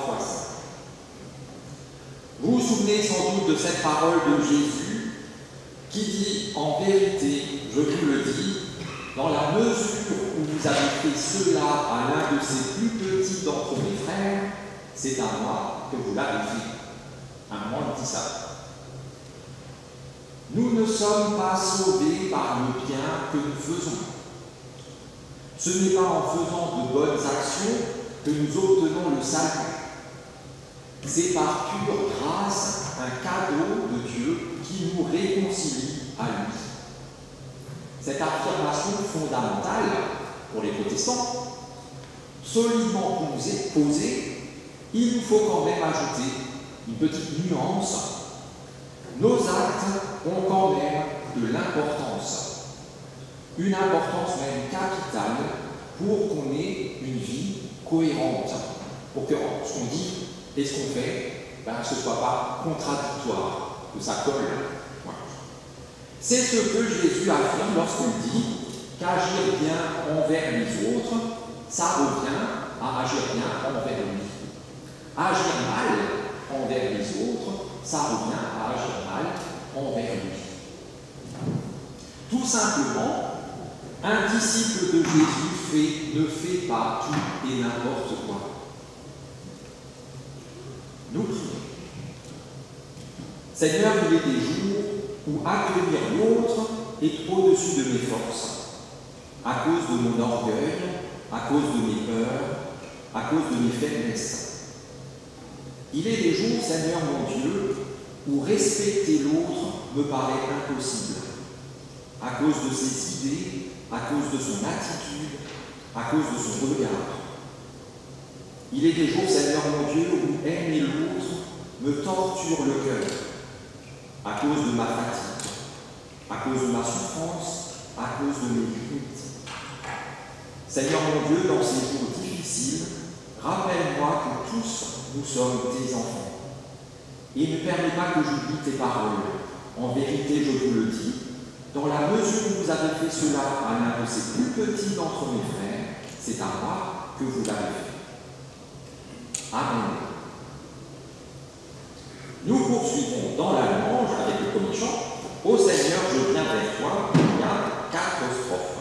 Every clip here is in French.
fois 5. Vous vous souvenez sans doute de cette parole de Jésus qui dit « En vérité, je vous le dis, dans la mesure où vous avez fait cela à l'un de ces plus petits d'entre mes frères, c'est à moi que vous l'avez fait. » Un moment, il dit ça. Nous ne sommes pas sauvés par le bien que nous faisons. Ce n'est pas en faisant de bonnes actions que nous obtenons le salut. C'est par pure grâce, un cadeau de Dieu qui nous réconcilie à lui. Cette affirmation fondamentale pour les protestants, solidement posée, il nous faut quand même ajouter une petite nuance. Nos actes ont quand même de l'importance. Une importance même capitale pour qu'on ait une vie cohérente. Pour que ce qu'on dit et ce qu'on fait, ce ne soit pas contradictoire, que ça colle. Voilà. C'est ce que Jésus affirme lorsqu'il dit qu'agir bien envers les autres, ça revient à agir bien envers lui. Agir mal envers les autres, ça revient à agir mal envers lui. Tout simplement, un disciple de Jésus ne fait pas tout et n'importe quoi. Nous prions. Seigneur, il est des jours où accueillir l'autre est au-dessus de mes forces, à cause de mon orgueil, à cause de mes peurs, à cause de mes faiblesses. Il est des jours, Seigneur mon Dieu, où respecter l'autre me paraît impossible, à cause de ses idées, à cause de son attitude, à cause de son regard. Il est des jours, Seigneur mon Dieu, où aimer l'autre me torture le cœur, à cause de ma fatigue, à cause de ma souffrance, à cause de mes limites. Seigneur mon Dieu, dans ces jours difficiles, rappelle-moi que tous nous sommes tes enfants. Et ne permets pas que j'oublie tes paroles. En vérité, je vous le dis, dans la mesure où vous avez fait cela à l'un de ces plus petits d'entre mes frères, c'est à moi que vous l'avez fait. Amen. Nous poursuivons dans la louange avec le premier chant. Ô Seigneur, je viens vers toi. Il y a 4 strophes.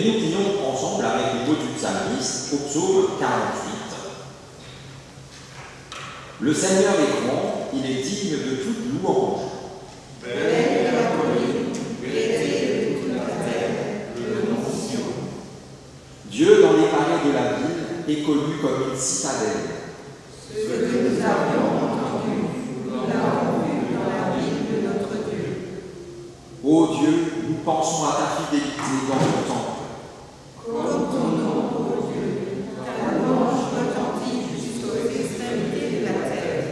Et nous prions ensemble avec les mots du psalmiste au psaume 48. Le Seigneur est grand, il est digne de toute louange. Belle est la colline, gaieté de toute la terre, le nom Sion. Dieu, dans les palais de la ville, est connu comme une citadelle. Ce que nous avions entendu, nous l'avons vu dans la ville de notre Dieu. Ô Dieu, nous pensons à ta fidélité dans le temple. Comme ton nom, ô Dieu, ta louange retentit jusqu'aux extrémités de la terre.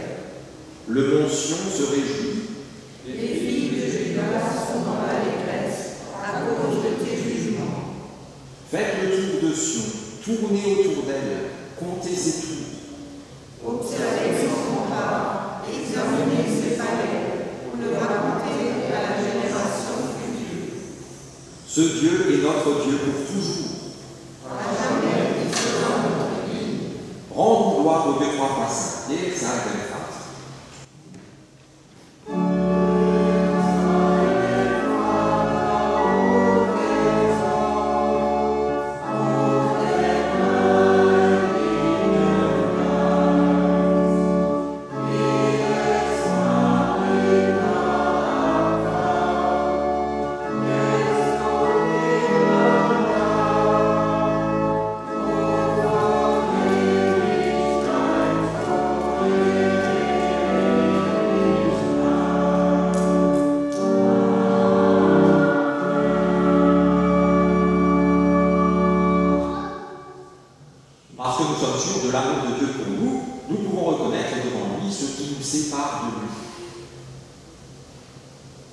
Le mont Sion se réjouit. Les filles de Juda sont dans l'allégresse à cause de tes jugements. Faites le tour de Sion, tournez autour d'elle, comptez ses tours. Observez son rempart, examinez ses palais, pour le raconter à la génération future. Ce Dieu est notre Dieu pour toujours. À jamais, il sera notre vie. Rendons gloire au Dieu trois fois saint, et ça est Parce que nous sommes sûrs de l'amour de Dieu pour nous, nous pouvons reconnaître devant lui ce qui nous sépare de lui.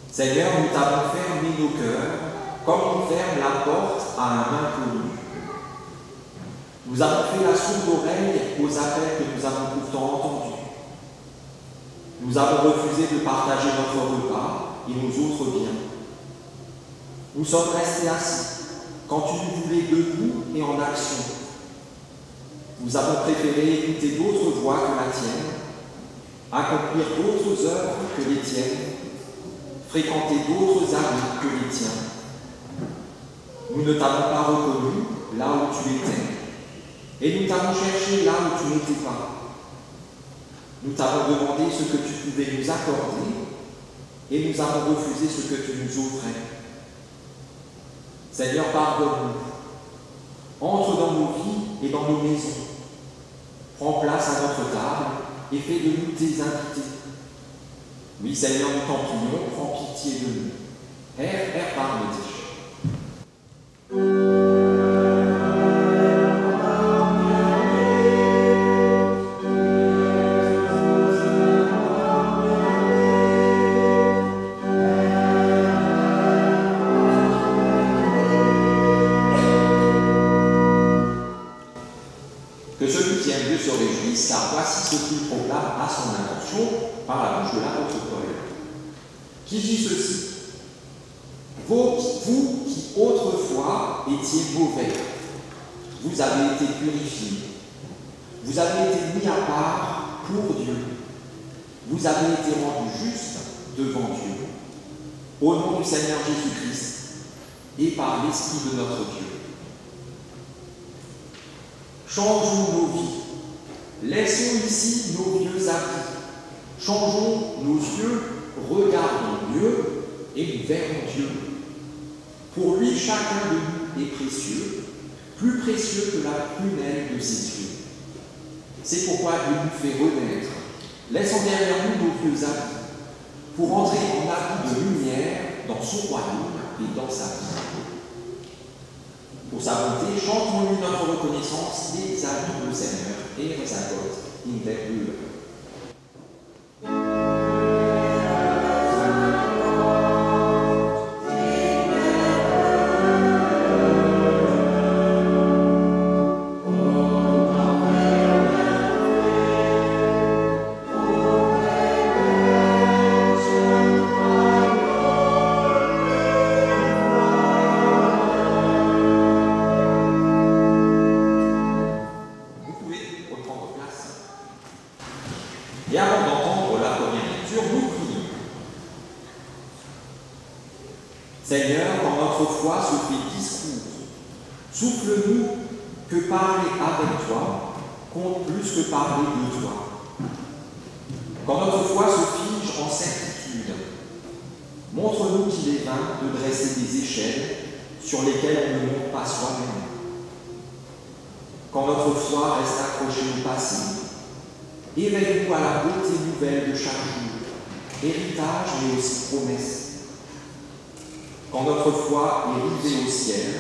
Seigneur, nous t'avons fermé nos cœurs comme on ferme la porte à un inconnu. Nous avons fait la sourde oreille aux appels que nous avons pourtant entendus. Nous avons refusé de partager notre repas et nos autres biens. Nous sommes restés assis quand tu nous voulais debout et en action. Nous avons préféré écouter d'autres voix que la tienne, accomplir d'autres œuvres que les tiennes, fréquenter d'autres amis que les tiens. Nous ne t'avons pas reconnu là où tu étais, et nous t'avons cherché là où tu n'étais pas. Nous t'avons demandé ce que tu pouvais nous accorder, et nous avons refusé ce que tu nous offrais. Seigneur, pardonne-nous. Entre dans nos vies et dans nos maisons. Prends place à notre table et fais de nous tes invités. Oui, Seigneur, nous t'en prions, prends pitié de nous. Aie par le déchet. Que celui qui aime Dieu se réjouisse, car voici ce qu'il proclame à son intention par la bouche de l'apôtre Paul, qui dit ceci: vous qui autrefois étiez mauvais, vous avez été purifiés, vous avez été mis à part pour Dieu, vous avez été rendus justes devant Dieu, au nom du Seigneur Jésus-Christ et par l'Esprit de notre Dieu. Changeons nos vies, laissons ici nos vieux habits, changeons nos yeux, regardons Dieu et nous verrons Dieu. Pour lui, chacun de nous est précieux, plus précieux que la prunelle de ses yeux. C'est pourquoi Dieu nous fait renaître, laissant derrière nous nos vieux habits, pour entrer en habit de lumière dans son royaume et dans sa vie. Pour sa bonté, chantons-lui notre reconnaissance des amis du Seigneur et sa côte in der Höhe. Et avant d'entendre la première lecture, nous prions. Seigneur, quand notre foi se fait discours, Souffle-nous que parler avec toi compte plus que parler de toi. Quand notre foi se fige en certitude, montre-nous qu'il est vain de dresser des échelles sur lesquelles on ne monte pas soi-même. Quand notre foi reste accrochée au passé, éveille-nous à la beauté nouvelle de chaque jour, héritage mais aussi promesse. Quand notre foi est rivée au ciel,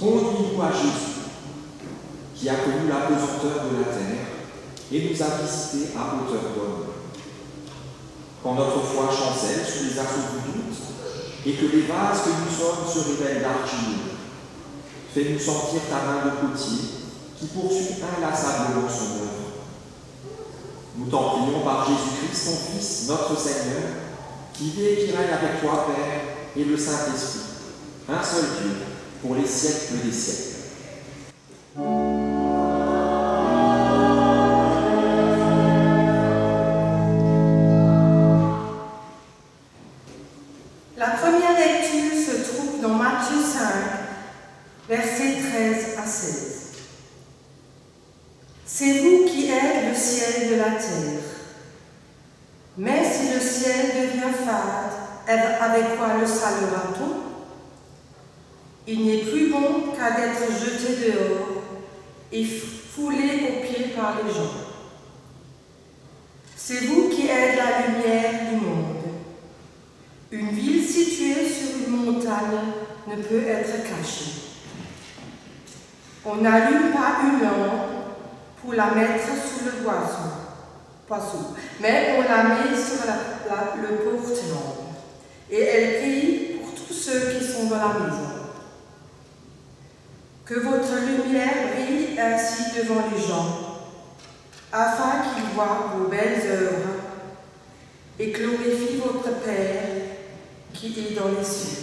conduis-nous à Jésus, qui a connu la pesanteur de la terre et nous a visités à hauteur d'homme. Quand notre foi chancelle sous les assauts du doute et que les vases que nous sommes se révèlent d'argile, fais-nous sentir ta main de potier qui poursuit inlassablement son œuvre. Nous t'en prions par Jésus-Christ, ton Fils, notre Seigneur, qui vit et qui règne avec toi, Père, et le Saint-Esprit, un seul Dieu, pour les siècles des siècles. La première lecture se trouve dans Matthieu 5, versets 13 à 16. C'est vous qui êtes le ciel de la terre. Mais si le ciel devient fade, avec quoi le salera-t-on? Il n'est plus bon qu'à d'être jeté dehors et foulé aux pieds par les gens. C'est vous qui êtes la lumière du monde. Une ville située sur une montagne ne peut être cachée. On n'allume pas une lampe pour la mettre sous le poisson, mais on la met sur le porte-lampe, et elle brille pour tous ceux qui sont dans la maison. Que votre lumière brille ainsi devant les gens, afin qu'ils voient vos belles œuvres et glorifient votre Père qui est dans les cieux.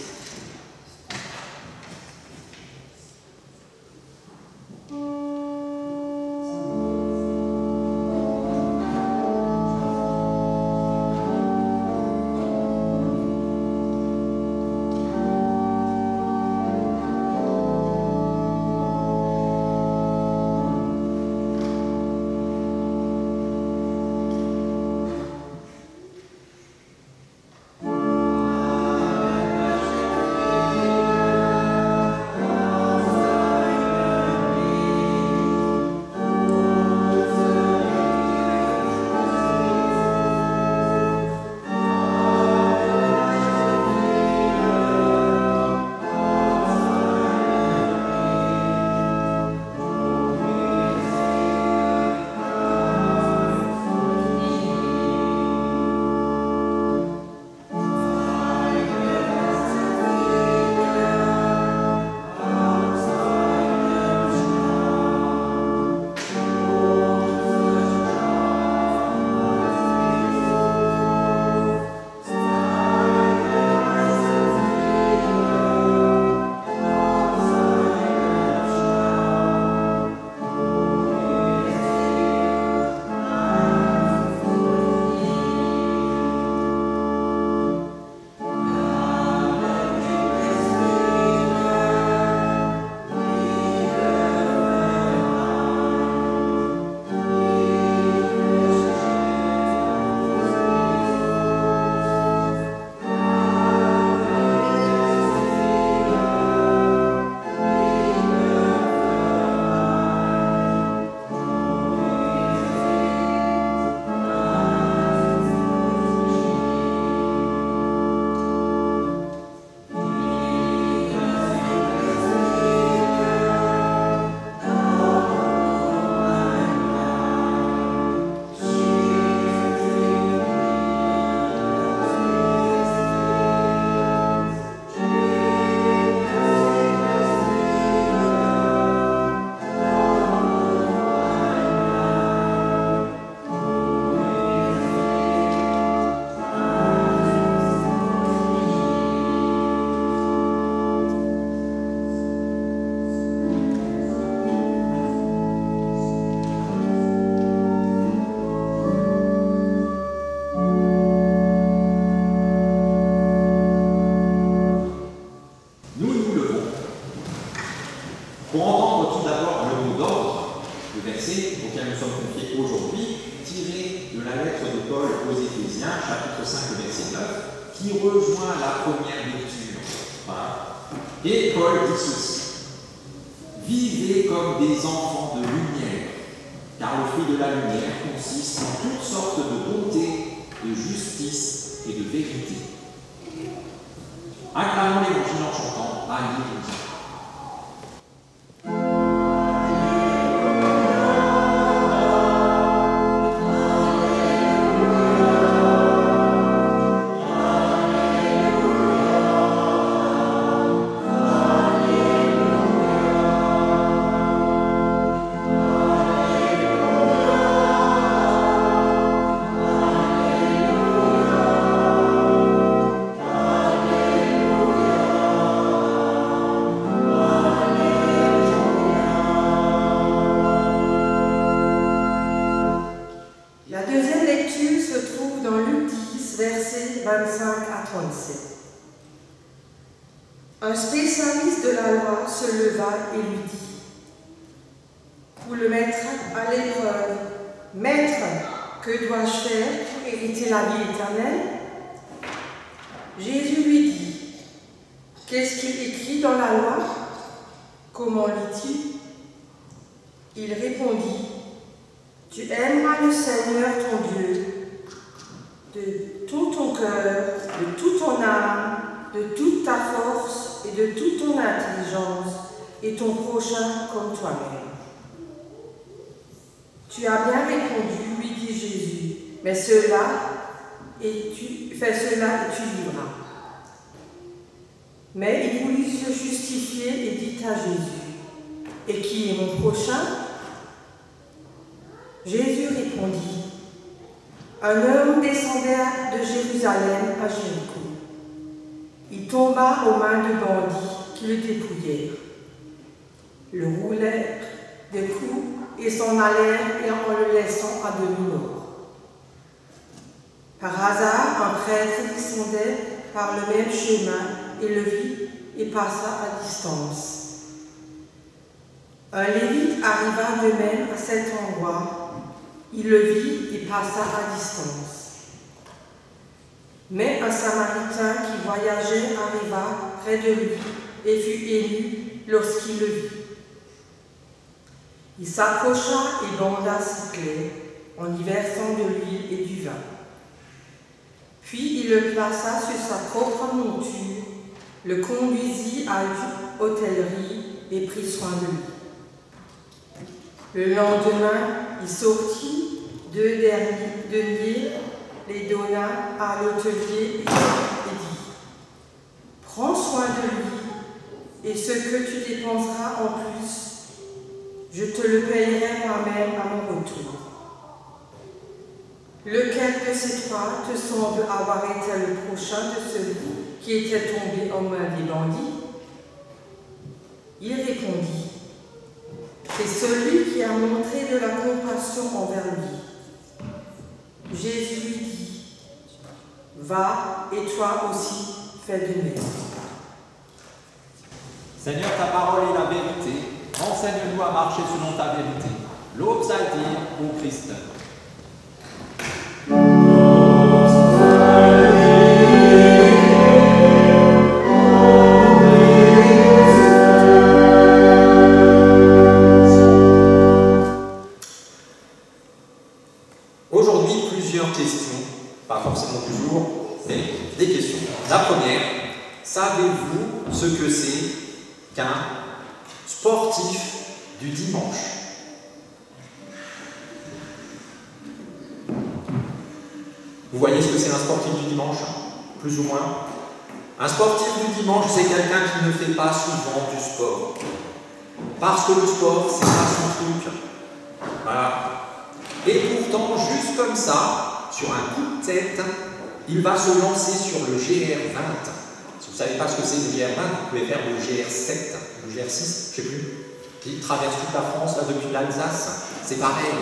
la lettre de Paul aux Éphésiens, chapitre 5, verset 9, qui rejoint la première lecture. Voilà. Et Paul dit ceci: vivez comme des enfants de lumière, car le fruit de la lumière consiste en toutes sortes de bonté, de justice et de vérité. Acclamons l'Évangile en chantant Alléluia. Un spécialiste de la loi se leva et lui dit, pour le mettre à l'épreuve, « Maître, que dois-je faire pour hériter la vie éternelle ?» Jésus lui dit, « Qu'est-ce qu'il écrit dans la loi? Comment lis-tu » Il répondit, « Tu aimeras le Seigneur ton Dieu de tout ton cœur, de toute ton âme, de toute ta force et de toute ton intelligence, et ton prochain comme toi-même. » Tu as bien répondu, lui dit Jésus, mais fais cela et tu vivras. Mais il voulut se justifier et dit à Jésus, « Et qui est mon prochain ?» Jésus répondit, « Un homme descendait de Jérusalem à Jéricho. Il tomba aux mains de bandits qui le dépouillèrent, le roulèrent de coups et s'en allèrent en le laissant à demi-mort. Par hasard, un prêtre descendait par le même chemin et le vit et passa à distance. Un lévite arriva de même à cet endroit, il le vit et passa à distance. Mais un Samaritain qui voyageait arriva près de lui et fut ému lorsqu'il le vit. Il s'approcha et banda ses plaies en y versant de l'huile et du vin. Puis il le plaça sur sa propre monture, le conduisit à une hôtellerie et prit soin de lui. Le lendemain, il sortit 2 deniers, les donna à l'hôtelier et dit, « Prends soin de lui, et ce que tu dépenseras en plus, je te le payerai moi-même à mon retour. » Lequel de ces trois te semble avoir été le prochain de celui qui était tombé en main des bandits? Il répondit, « C'est celui qui a montré de la compassion envers lui. » Jésus lui dit, « Va, et toi aussi, fais de même. » Seigneur, ta parole est la vérité. Enseigne-nous à marcher selon ta vérité. Loup psaltir au Christ. Aujourd'hui, plusieurs questions, pas forcément toujours, mais des questions. La première, savez-vous ce que c'est qu'un sportif du dimanche? Vous voyez ce que c'est un sportif du dimanche? Plus ou moins. Un sportif du dimanche, c'est quelqu'un qui ne fait pas souvent du sport. Parce que le sport, c'est pas son truc. Voilà. Et pourtant, juste comme ça, sur un coup de tête, il va se lancer sur le GR20. Si vous ne savez pas ce que c'est le GR20, vous pouvez faire le GR7, le GR6, je ne sais plus, qui traverse toute la France, là, depuis l'Alsace. C'est pareil.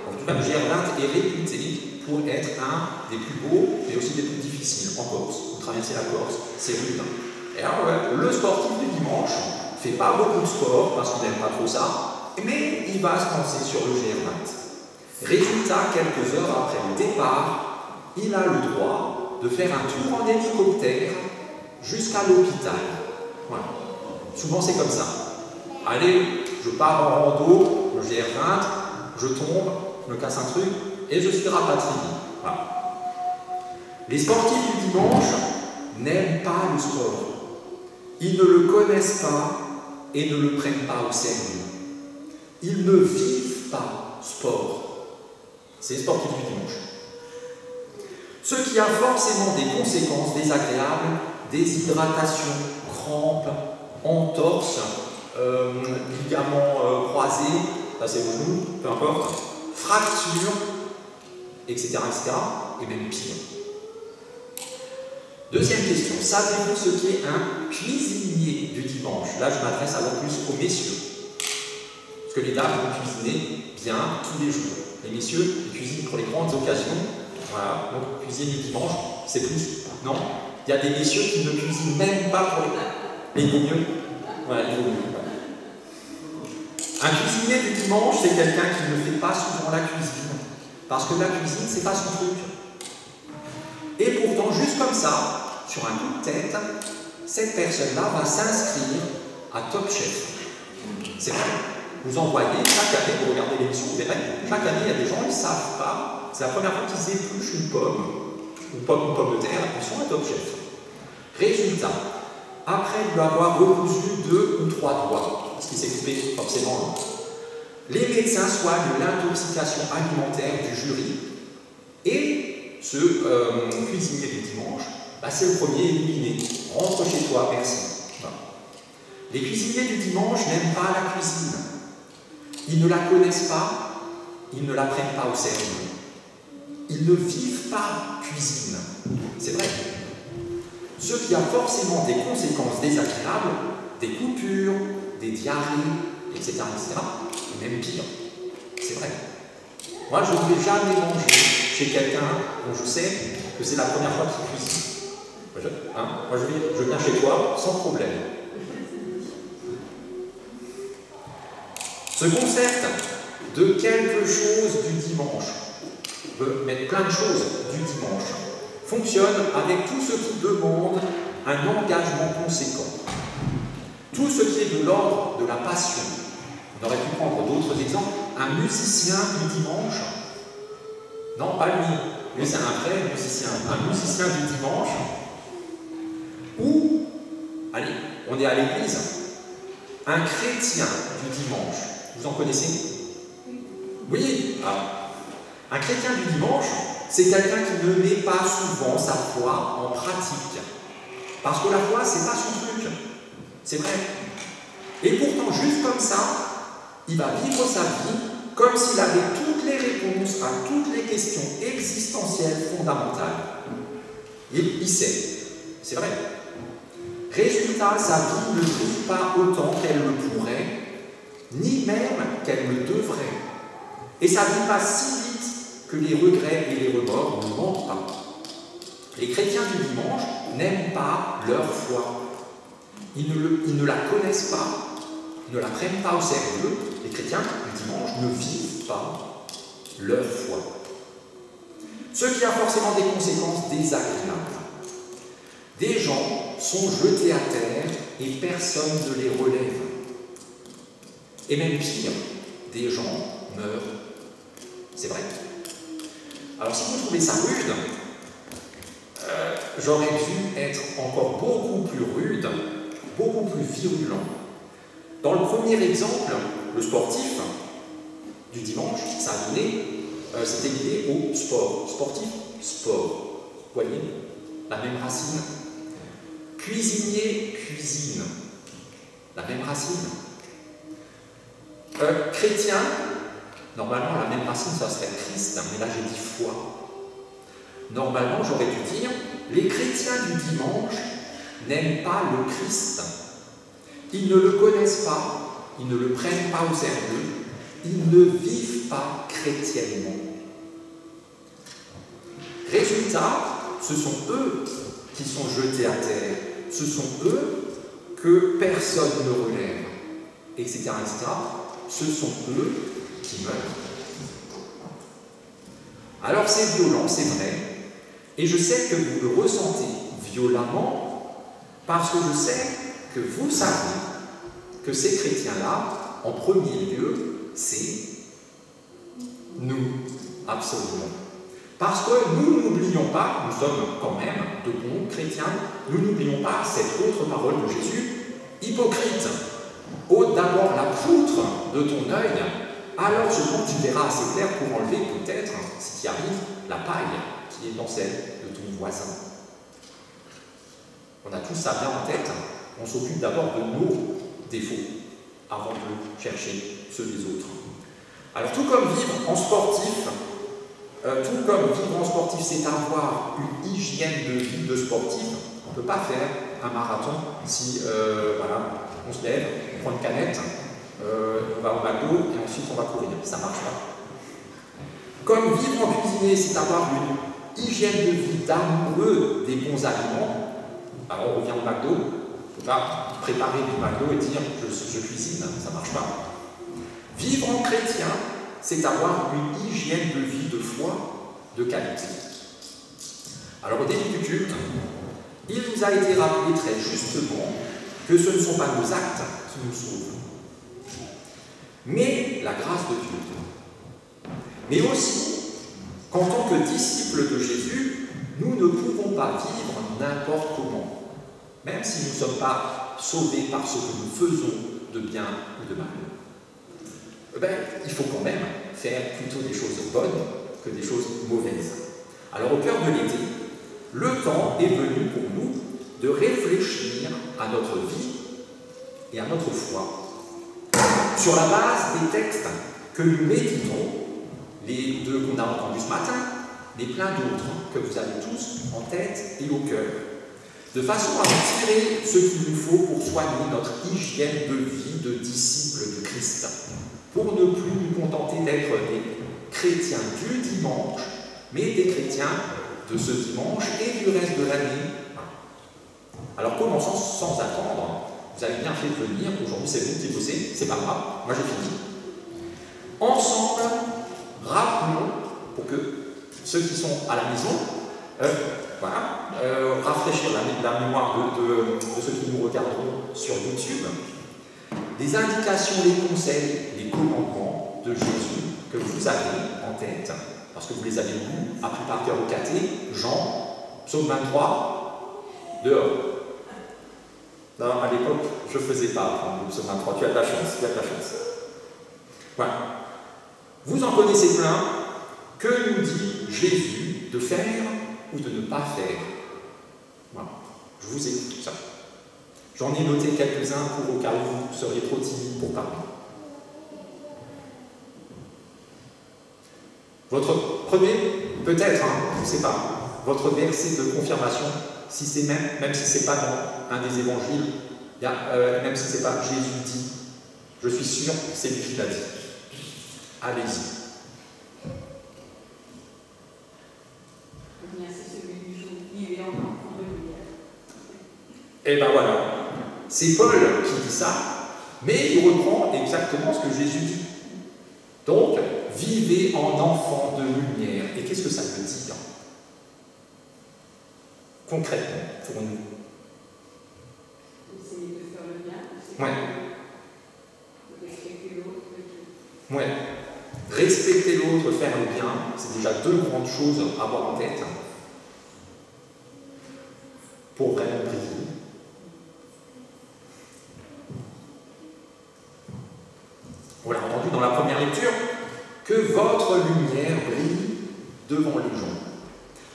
En tout cas, le GR20 est réputé pour être un des plus beaux, mais aussi des plus difficiles en Corse. Vous traversez la Corse, c'est rude. Et alors, le sportif du dimanche ne fait pas beaucoup de sport, parce qu'il n'aime pas trop ça, mais il va se lancer sur le GR20. Résultat, quelques heures après le départ, il a le droit de faire un tour en hélicoptère jusqu'à l'hôpital. Voilà. Souvent c'est comme ça. Allez, je pars en rando, le GR20, je tombe, je me casse un truc et je suis rapatrié. Voilà. Les sportifs du dimanche n'aiment pas le sport. Ils ne le connaissent pas et ne le prennent pas au sérieux. Ils ne vivent pas sport. C'est les sportifs du dimanche. Ce qui a forcément des conséquences désagréables, déshydratation, crampes, entorses, ligaments croisés, ça c'est au genou, peu importe, fractures, etc., et même pire. Deuxième question, savez-vous ce qu'est un cuisinier du dimanche? Là, je m'adresse alors plus aux messieurs. Parce que les dames vont cuisiner bien tous les jours. Les messieurs, ils cuisinent pour les grandes occasions. Voilà, donc cuisiner du dimanche, c'est plus. Non, il y a des messieurs qui ne cuisinent même pas pour les. Mais il vaut mieux. Voilà, il vaut mieux. Voilà. Un cuisinier du dimanche, c'est quelqu'un qui ne fait pas souvent la cuisine. Parce que la cuisine, c'est pas son truc. Et pourtant, juste comme ça, sur un coup de tête, cette personne-là va s'inscrire à Top Chef. C'est vrai. Vous en voyez, chaque année, vous regardez l'émission, vous verrez, chaque année, il y a des gens, ils ne savent pas. C'est la première fois qu'ils épluchent une pomme de terre, ils sont à Top Chef. Résultat, après lui avoir recousu 2 ou 3 doigts, parce qu'il s'est coupé forcément, les médecins soignent l'intoxication alimentaire du jury, et ce cuisinier du dimanche, bah, c'est le premier éliminé. Rentre chez toi, merci. Voilà. Les cuisiniers du dimanche n'aiment pas la cuisine. Ils ne la connaissent pas, ils ne la prennent pas au sérieux. Ils ne vivent pas cuisine. C'est vrai. Ce qui a forcément des conséquences désagréables, des coupures, des diarrhées, etc., et même pire. C'est vrai. Moi, je ne vais jamais manger chez quelqu'un dont je sais que c'est la première fois qu'il cuisine. Moi, je viens chez toi sans problème. Ce concept de quelque chose du dimanche, on peut mettre plein de choses du dimanche, fonctionne avec tout ce qui demande un engagement conséquent. Tout ce qui est de l'ordre de la passion. On aurait pu prendre d'autres exemples. Un musicien du dimanche, non, pas lui, lui c'est un vrai musicien, un musicien du dimanche, ou, allez, on est à l'église, un chrétien du dimanche, vous en connaissez? Oui, un chrétien du dimanche, c'est quelqu'un qui ne met pas souvent sa foi en pratique, parce que la foi, c'est pas son truc, c'est vrai. Et pourtant, juste comme ça, il va vivre sa vie comme s'il avait toutes les réponses à toutes les questions existentielles fondamentales. Et il sait, c'est vrai. Résultat, sa vie ne brille pas autant qu'elle le pourrait, ni même qu'elle le devrait. Et sa vie passe si vite que les regrets et les remords ne manquent pas. Les chrétiens du dimanche n'aiment pas leur foi. Ils ne la connaissent pas, ils ne la prennent pas au sérieux. Les chrétiens du dimanche ne vivent pas leur foi. Ce qui a forcément des conséquences désagréables. Des gens sont jetés à terre et personne ne les relève. Et même pire, des gens meurent. C'est vrai. Alors si vous trouvez ça rude, j'aurais dû être encore beaucoup plus rude, beaucoup plus virulent. Dans le premier exemple, le sportif du dimanche, ça a donné, c'était lié au sport. Sportif, sport. Vous voyez, la même racine. Cuisinier, cuisine. La même racine. Chrétien, normalement la même racine, ça serait Christ, mais là j'ai dit foi. Normalement, j'aurais dû dire, les chrétiens du dimanche n'aiment pas le Christ. Ils ne le connaissent pas, ils ne le prennent pas au sérieux, ils ne vivent pas chrétiennement. Résultat, ce sont eux qui sont jetés à terre, ce sont eux que personne ne relève, etc., etc. Ce sont eux qui meurent. Alors c'est violent, c'est vrai, et je sais que vous le ressentez violemment, parce que je sais que vous savez que ces chrétiens-là, en premier lieu, c'est nous, absolument. Parce que nous n'oublions pas, nous sommes quand même de bons chrétiens, nous n'oublions pas cette autre parole de Jésus, hypocrite, ôte d'abord la poutre de ton œil, alors seulement tu verras assez clair pour enlever peut-être, si tu y arrives, la paille qui est dans celle de ton voisin. On a tout ça bien en tête, on s'occupe d'abord de nos défauts avant de chercher ceux des autres. Alors tout comme vivre en sportif, c'est avoir une hygiène de vie de sportif. On ne peut pas faire un marathon si voilà, on se lève, on prend une canette, on va au McDo et ensuite on va courir. Ça ne marche pas. Comme vivre en cuisinier, c'est avoir une hygiène de vie d'amoureux des bons aliments. Alors on revient au McDo, on ne peut pas préparer du McDo et dire je cuisine, ça ne marche pas. Vivre en chrétien, c'est avoir une hygiène de vie de foi de qualité. Alors au début du culte, il nous a été rappelé très justement que ce ne sont pas nos actes qui nous sauvent, mais la grâce de Dieu. Mais aussi qu'en tant que disciples de Jésus, nous ne pouvons pas vivre n'importe comment, même si nous ne sommes pas sauvés par ce que nous faisons de bien ou de mal. Il faut quand même faire plutôt des choses bonnes que des choses mauvaises. Alors au cœur de l'été, le temps est venu pour nous de réfléchir à notre vie et à notre foi sur la base des textes que nous méditons, les deux qu'on a entendus ce matin, mais plein d'autres que vous avez tous en tête et au cœur, de façon à tirer ce qu'il nous faut pour soigner notre hygiène de vie de disciples de Christ, pour ne plus nous contenter d'être des chrétiens du dimanche, mais des chrétiens de ce dimanche et du reste de l'année. Alors commençons sans attendre. Vous avez bien fait de venir, aujourd'hui c'est vous qui bossez, c'est pas grave, moi j'ai fini. Ensemble, rappelons, pour que ceux qui sont à la maison, rafraîchir la mémoire de ceux qui nous regarderont sur YouTube, les indications, les conseils, les commandements de Jésus que vous avez en tête, parce que vous les avez lus, appris par cœur au caté, Jean, psaume 23, dehors. Non, à l'époque, je ne faisais pas le psaume 23, tu as de la chance, Voilà. Vous en connaissez plein. Que nous dit Jésus de faire ou de ne pas faire? Voilà. Je vous écoute ça. J'en ai noté quelques-uns pour au cas où vous seriez trop timide pour parler. Votre premier, peut-être, je ne sais pas, votre verset de confirmation, si c'est même si ce n'est pas dans un des évangiles, même si ce n'est pas Jésus dit, je suis sûr que c'est lui qui l'a dit. Allez-y. C'est celui du jour, vivez en enfant de lumière. Et ben voilà, c'est Paul qui dit ça, mais il reprend exactement ce que Jésus dit. Donc, vivez en enfant de lumière. Et qu'est-ce que ça veut dire concrètement pour nous? Essayer de faire le bien, de respecter l'autre. Ouais. Respecter l'autre, faire le bien, c'est déjà deux grandes choses à avoir en tête pour vraiment briller. On l'a entendu dans la première lecture, que votre lumière brille devant les gens,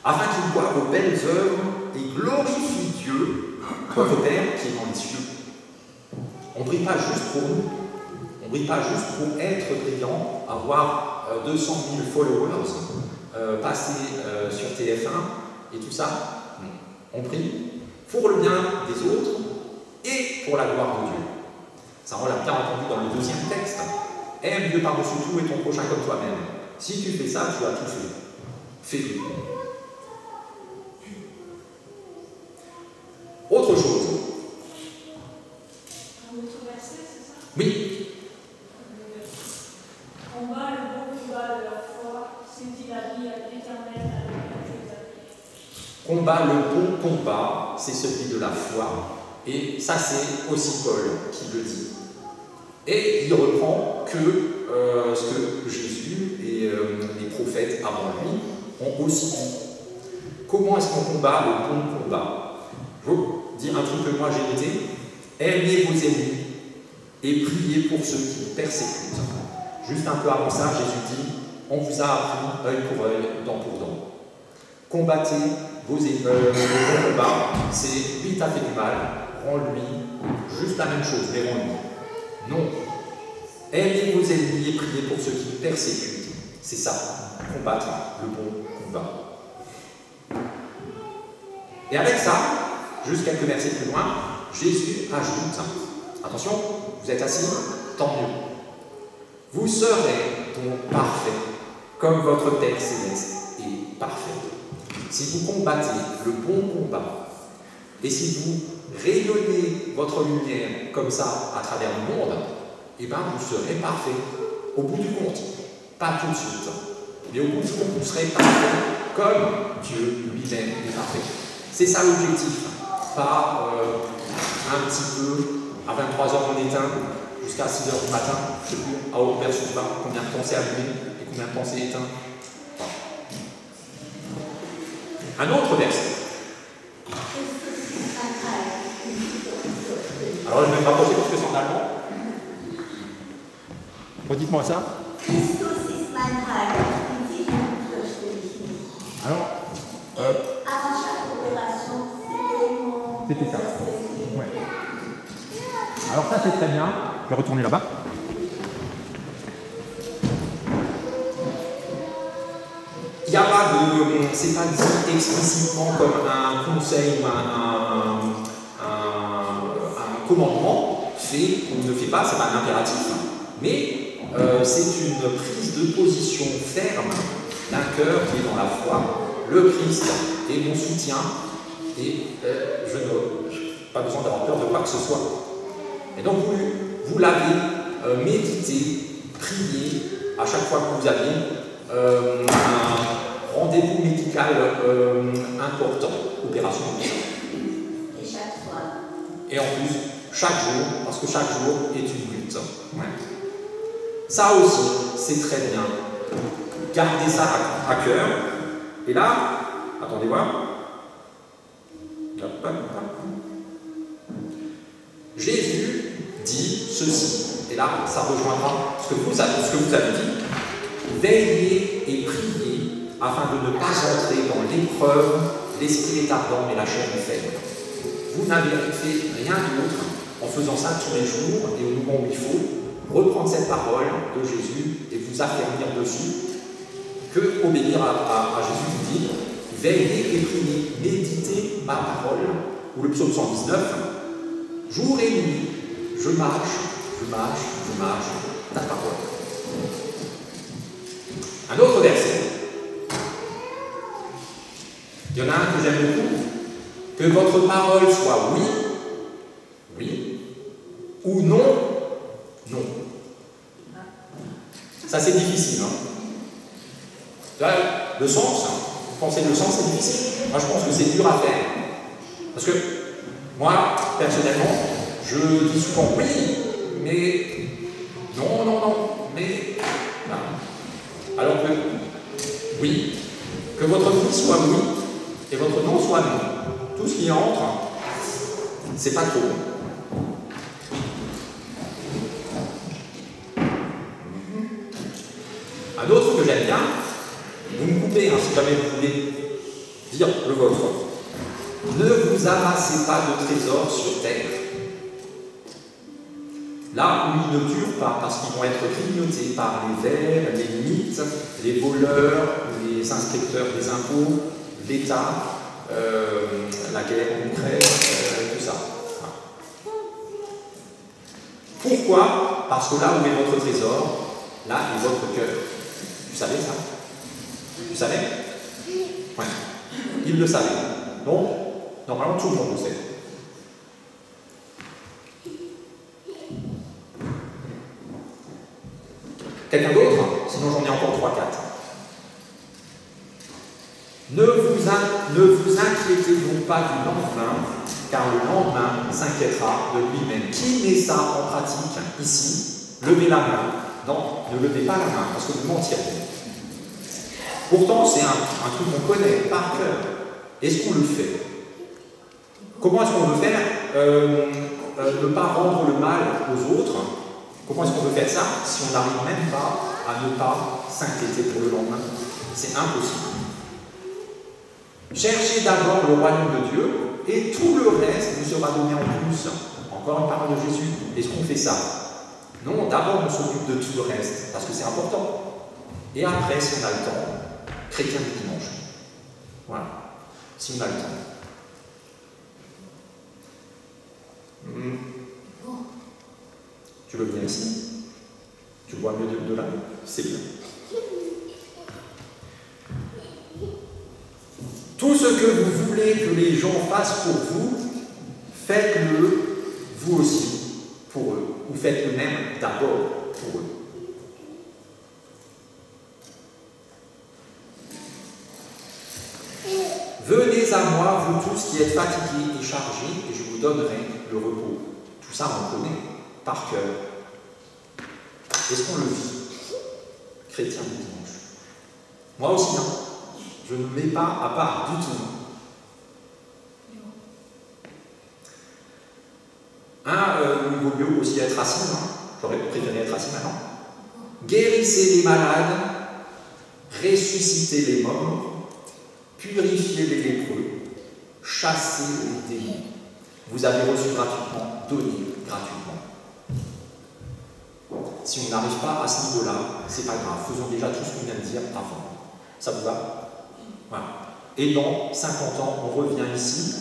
afin qu'ils voient vos belles œuvres et glorifient Dieu, votre Père qui est dans les cieux. On ne brille pas juste pour nous, on ne brille pas juste pour être brillant, avoir 200 000 followers, passer sur TF1 et tout ça. On brille pour le bien des autres et pour la gloire de Dieu. Ça, on l'a bien entendu dans le deuxième texte. Aime Dieu par-dessus tout et ton prochain comme toi-même. Si tu fais ça, tu as tout fait. Fais-le. Autre chose. Un autre verset, c'est ça? Oui. Combat le bon combat de la foi, c'est-il à Combat, le bon combat, c'est celui de la foi. Et ça, c'est aussi Paul qui le dit. Et il reprend que ce que Jésus et les prophètes avant lui ont aussi dit. Comment est-ce qu'on combat le bon combat? Je vais vous dire un truc que moi j'ai noté. Aimez vos ennemis et priez pour ceux qui vous persécutent. Juste un peu avant ça, Jésus dit, on vous a appris œil pour œil, dent pour dent. Combattez vos ennemis. Le bon combat, c'est lui t'a fait du mal, rends-lui juste la même chose, mais rends-lui. Non. Aimez vos ennemis et priez pour ceux qui vous persécutent. C'est ça, combattre le bon combat. Et avec ça, juste quelques versets plus loin, Jésus ajoute, attention, vous êtes assis, tant mieux. Vous serez donc parfaits, comme votre Père céleste est parfait. Si vous combattez le bon combat, et si vous rayonnez votre lumière comme ça à travers le monde, eh bien vous serez parfaits, au bout du compte. Pas tout de suite, mais au bout du compte, vous serez parfaits, comme Dieu lui-même est parfait. C'est ça l'objectif, pas un petit peu, à 23h on éteint, jusqu'à 6h du matin, je ne sais plus, à haute version pas combien de temps c'est allumé et combien de temps c'est éteint. Un autre verset. Alors je vais me rapprocher parce que c'est en allemand. Redites-moi ça. Alors, c'était ça. Ouais. Alors ça c'est très bien. Je vais retourner là-bas. Il n'y a pas de... c'est pas dit explicitement comme un conseil ou un commandement fait ou ne fait pas, c'est pas un impératif. Mais c'est une prise de position ferme d'un cœur qui est dans la foi. Le Christ est mon soutien et je n'ai pas besoin d'avoir peur de quoi que ce soit. Et donc vous l'avez médité, prié à chaque fois que vous avez un rendez-vous médical important, opération. Et chaque fois. Et en plus, chaque jour, parce que chaque jour est une lutte. Ouais. Ça aussi, c'est très bien. Gardez ça à cœur. Et là, attendez voir. Jésus dit ceci. Et là, ça rejoindra ce que vous avez dit. Veillez et priez afin de ne pas entrer dans l'épreuve. L'esprit est ardent, mais la chair est faible. Vous n'avez fait rien d'autre en faisant ça tous les jours et au moment où il faut, reprendre cette parole de Jésus et vous affermir dessus, que obéir à Jésus qui dit veillez et priez, méditez ma parole, ou le psaume 119, jour et nuit, je marche, ta parole. Un autre verset. Il y en a un que j'aime beaucoup. Que votre parole soit oui, oui, ou non, non. Ça c'est difficile. Là, le sens, vous pensez que le sens c'est difficile? Moi je pense que c'est dur à faire. Parce que moi, personnellement, je dis souvent oui, mais non, mais non. Alors que oui, que votre oui soit oui et votre non soit non. Tout ce qui entre, c'est pas trop. Un autre que j'aime bien, vous me coupez si jamais vous voulez dire le vôtre. Ne vous amassez pas de trésors sur terre. Là où ils ne durent pas, parce qu'ils vont être grignotés par les vers, les mythes, les voleurs, les inspecteurs des impôts, l'État, la guerre en Ukraine, tout ça. Pourquoi? Parce que là où est votre trésor, là est votre cœur. Vous savez ça? Vous savez? Oui. Il le savait. Donc, normalement, tout le monde le sait. Quelqu'un d'autre? Sinon, j'en ai encore 3-4. Ne vous inquiétez donc pas du lendemain, car le lendemain s'inquiétera de lui-même. Qui met ça en pratique ici? Levez la main. Non, ne levez pas la main, parce que vous mentirez. Pourtant, c'est un truc qu'on connaît par cœur. Est-ce qu'on le fait? Comment est-ce qu'on veut faire ne pas rendre le mal aux autres? Comment est-ce qu'on veut faire ça si on n'arrive même pas à ne pas s'inquiéter pour le lendemain? C'est impossible. Cherchez d'abord le royaume de Dieu et tout le reste vous sera donné en plus. Encore une parole de Jésus. Est-ce qu'on fait ça? Non, d'abord on s'occupe de tout le reste parce que c'est important. Et après, si on a le temps, chrétien du dimanche. Voilà. Si on a le temps. Tu veux venir ici? Tu vois mieux de là? C'est bien. Tout ce que vous voulez que les gens fassent pour vous, faites-le vous aussi pour eux. Ou faites le même d'abord pour eux. Venez à moi, vous tous qui êtes fatigués et chargés, et je vous donnerai le repos. Tout ça, on connaît par cœur. Est-ce qu'on le vit? Chrétien du dimanche. Moi aussi, hein. Je ne mets pas à part du tout. Il vaut mieux aussi être assis, hein. J'aurais préféré être assis maintenant. Guérissez les malades, ressuscitez les morts, purifiez les lépreux, chassez les démons. Vous avez reçu gratuitement, donnez gratuitement. Si on n'arrive pas à ce niveau-là, c'est pas grave. Faisons déjà tout ce qu'on vient de dire avant. Ça vous va? Voilà. Et dans 50 ans, on revient ici.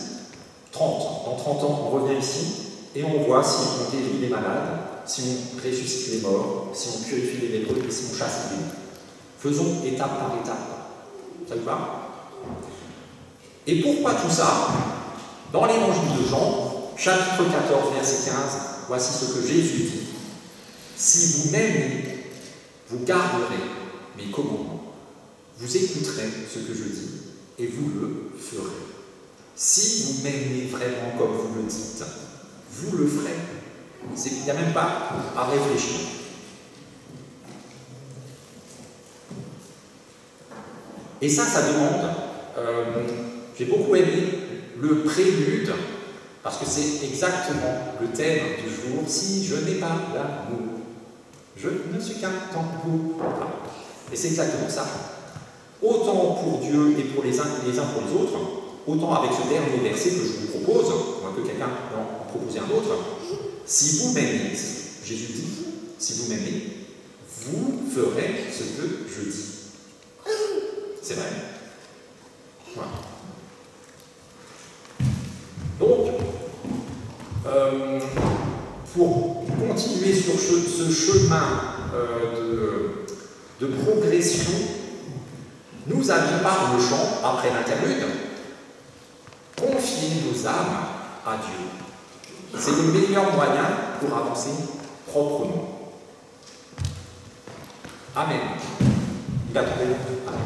30. Dans 30 ans, on revient ici. Et on voit si on guérit les malades, si on ressuscite les morts, si on purifie les lépreux et si on chasse les démons. Faisons étape par étape. Ça vous va? Et pourquoi tout ça? Dans l'évangile de Jean, chapitre 14, verset 15, voici ce que Jésus dit. Si vous m'aimez, vous garderez mes commandements. Vous écouterez ce que je dis et vous le ferez. Si vous m'aimez vraiment comme vous le dites, vous le ferez. Il n'y a même pas à réfléchir. Et ça demande, j'ai beaucoup aimé le prélude, parce que c'est exactement le thème du jour. Si je n'ai pas l'amour, je ne suis qu'un tambour. Et c'est exactement ça. Autant pour Dieu et pour les uns pour les autres, autant avec ce dernier verset que je vous propose, moins que quelqu'un en proposer un autre. Si vous m'aimez, Jésus dit, si vous m'aimez, vous ferez ce que je dis. C'est vrai. Voilà. Donc, pour continuer sur ce chemin de progression, nous allons par le chant, après l'interlude, confier nos âmes à Dieu. C'est le meilleur moyen pour avancer proprement. Amen. Il a trouvé. Amen.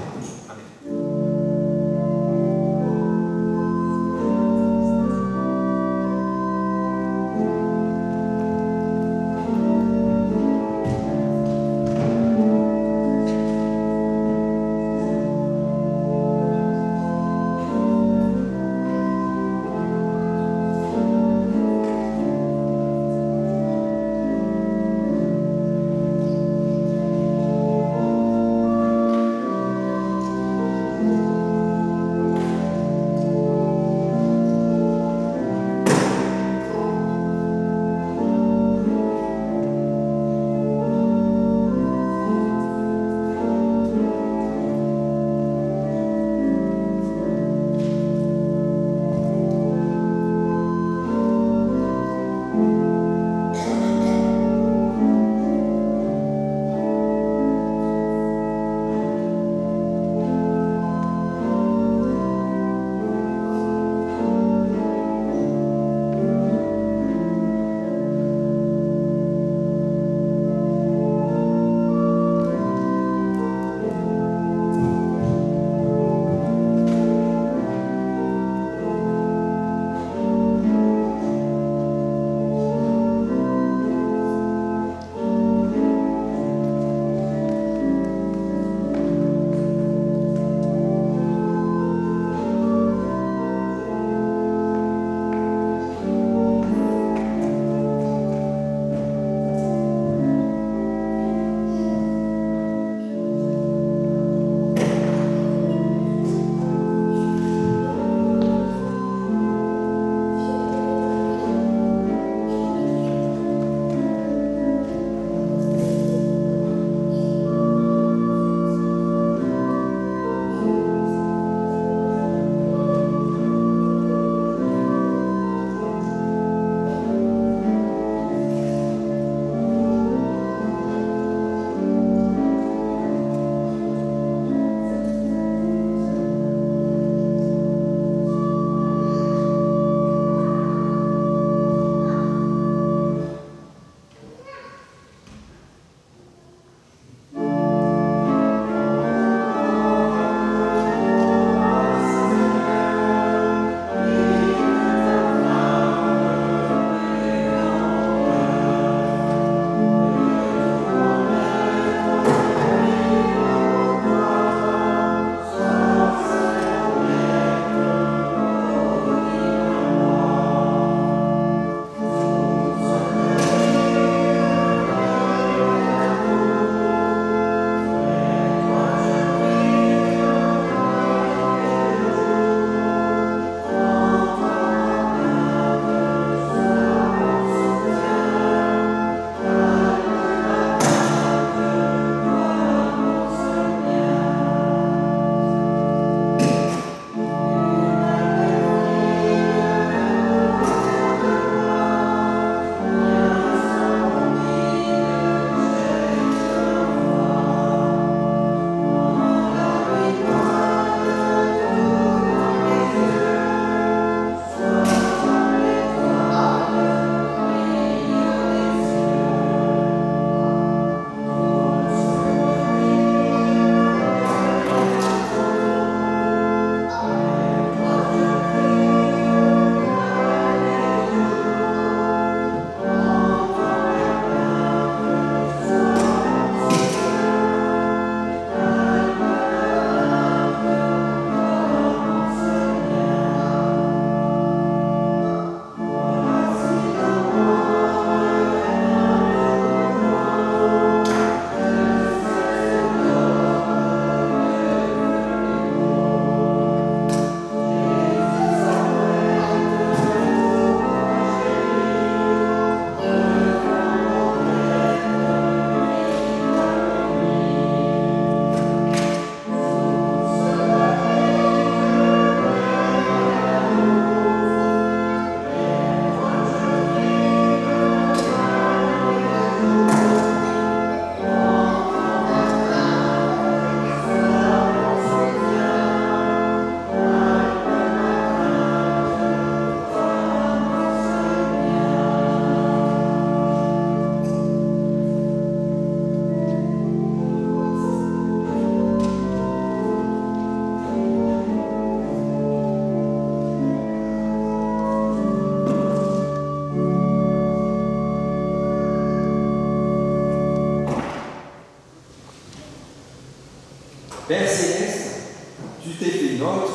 Tu t'es fait nôtre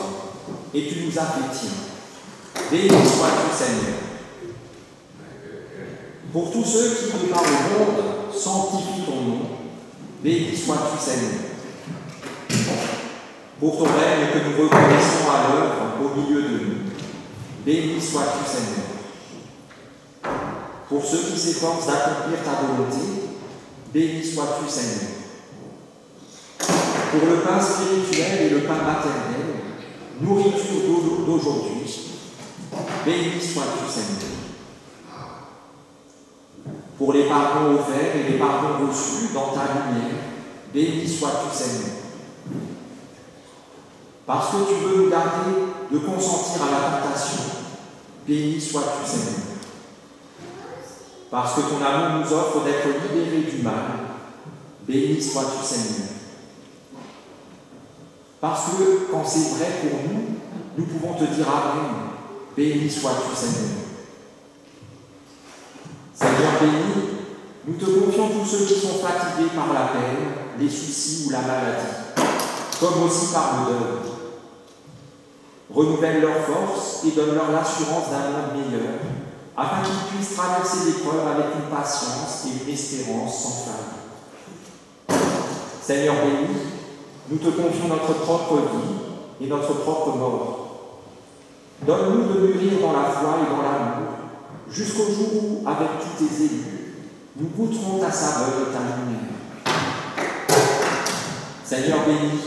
et tu nous as fait tiens. Béni sois-tu, Seigneur. Pour tous ceux qui, de par le monde, sanctifient ton nom, béni sois-tu, Seigneur. Pour ton règne que nous reconnaissons à l'œuvre au milieu de nous, béni sois-tu, Seigneur. Pour ceux qui s'efforcent d'accomplir ta volonté, béni sois-tu, Seigneur. Pour le pain spirituel et le pain maternel, nourriture d'aujourd'hui, béni sois-tu, Seigneur. Pour les pardons offerts et les pardons reçus dans ta lumière, béni sois-tu, Seigneur. Parce que tu veux nous garder de consentir à la tentation, béni sois-tu, Seigneur. Parce que ton amour nous offre d'être libérés du mal, béni sois-tu, Seigneur. Parce que, quand c'est vrai pour nous, nous pouvons te dire Amen, béni sois-tu, Seigneur. Seigneur béni, nous te confions tous ceux qui sont fatigués par la peine, les soucis ou la maladie, comme aussi par le deuil. Renouvelle leurs forces et donne-leur l'assurance d'un monde meilleur, afin qu'ils puissent traverser l'épreuve avec une patience et une espérance sans faille. Seigneur béni, nous te confions notre propre vie et notre propre mort. Donne-nous de mûrir dans la foi et dans l'amour, jusqu'au jour où, avec tous tes élus, nous goûterons ta saveur et ta lumière. Seigneur béni,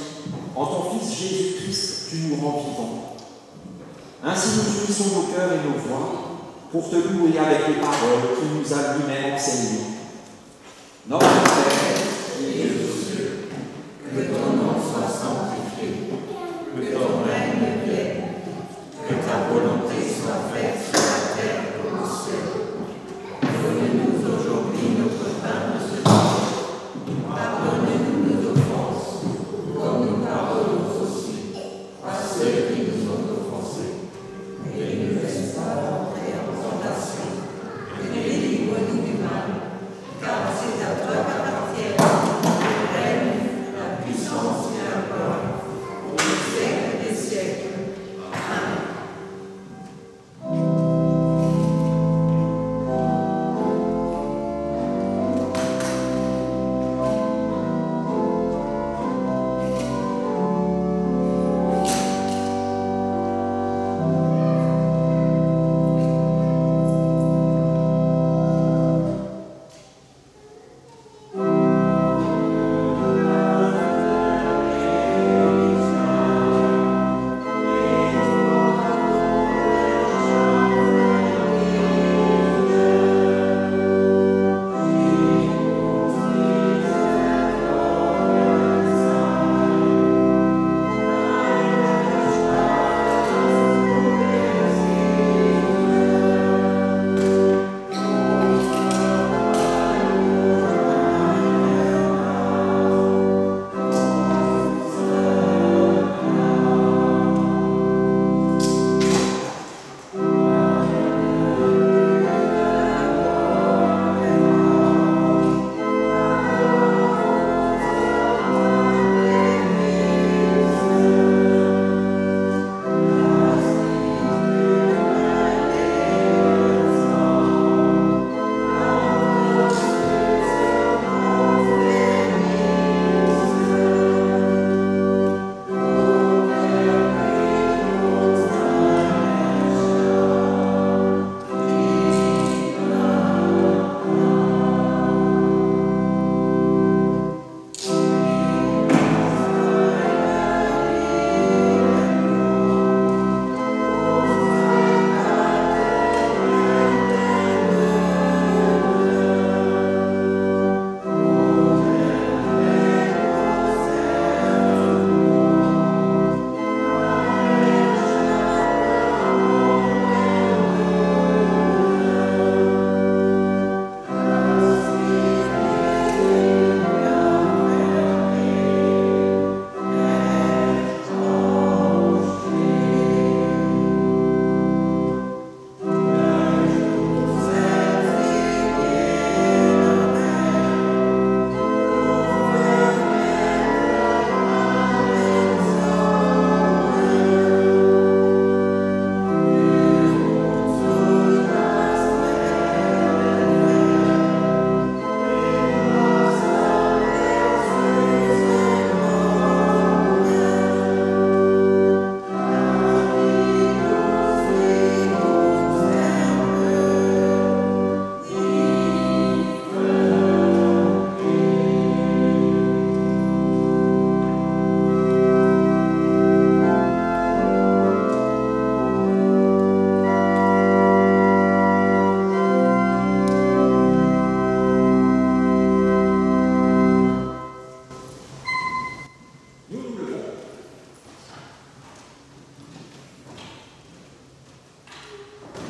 en ton Fils Jésus-Christ, tu nous rends vivants. Ainsi nous unissons nos cœurs et nos voix pour te louer avec les paroles qu'il nous a lui-même enseignées. Notre Père, qui es aux cieux, que ton nom soit sanctifié, que ton règne vienne, que ta volonté soit faite sur la terre comme au ciel. Donne-nous aujourd'hui notre pain de ce jour. Pardonne-nous nos offenses, comme nous pardonnons aussi à ceux qui nous ont offensés. Et ne nous laisse pas entrer en tentation, mais délivre-nous du mal, car c'est à toi qu'appartient le règne, la puissance et la gloire, au siècle des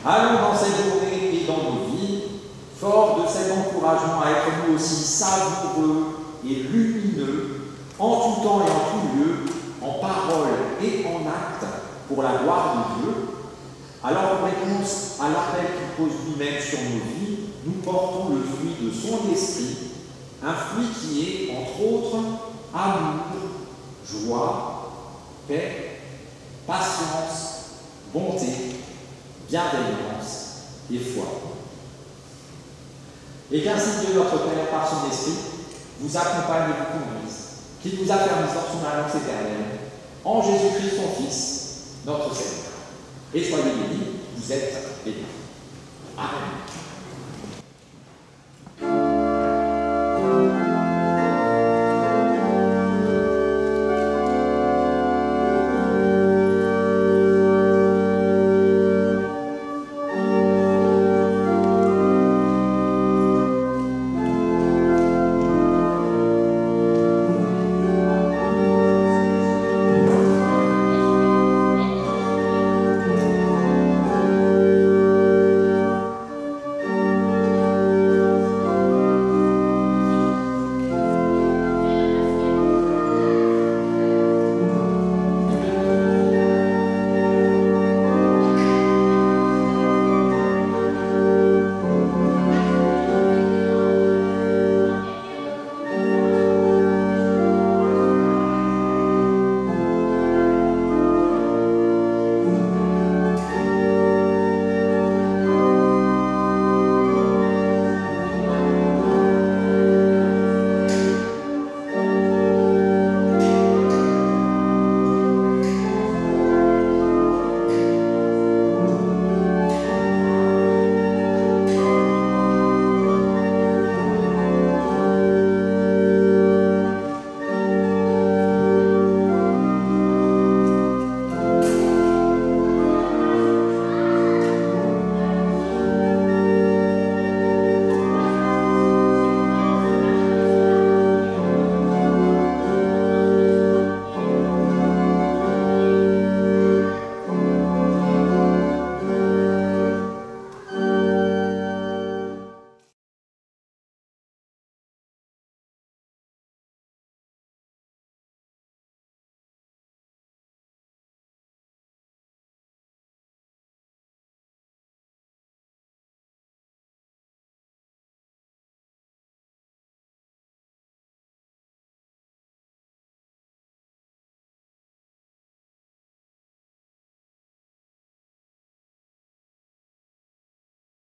Allons dans cette journée et dans nos vies, forts de cet encouragement à être nous aussi savoureux et lumineux, en tout temps et en tout lieu, en parole et en acte, pour la gloire de Dieu. Alors, en réponse à l'appel qu'il pose lui-même sur nos vies, nous portons le fruit de son esprit, un fruit qui est, entre autres, amour, joie, paix, patience, bonté, bienveillance et foi. Et qu'ainsi Dieu notre Père, par son esprit, vous accompagne et vous conduise, qu'il vous affermisse dans son alliance éternelle, en Jésus-Christ son Fils, notre Seigneur. Et soyez bénis, vous êtes bénis. Amen.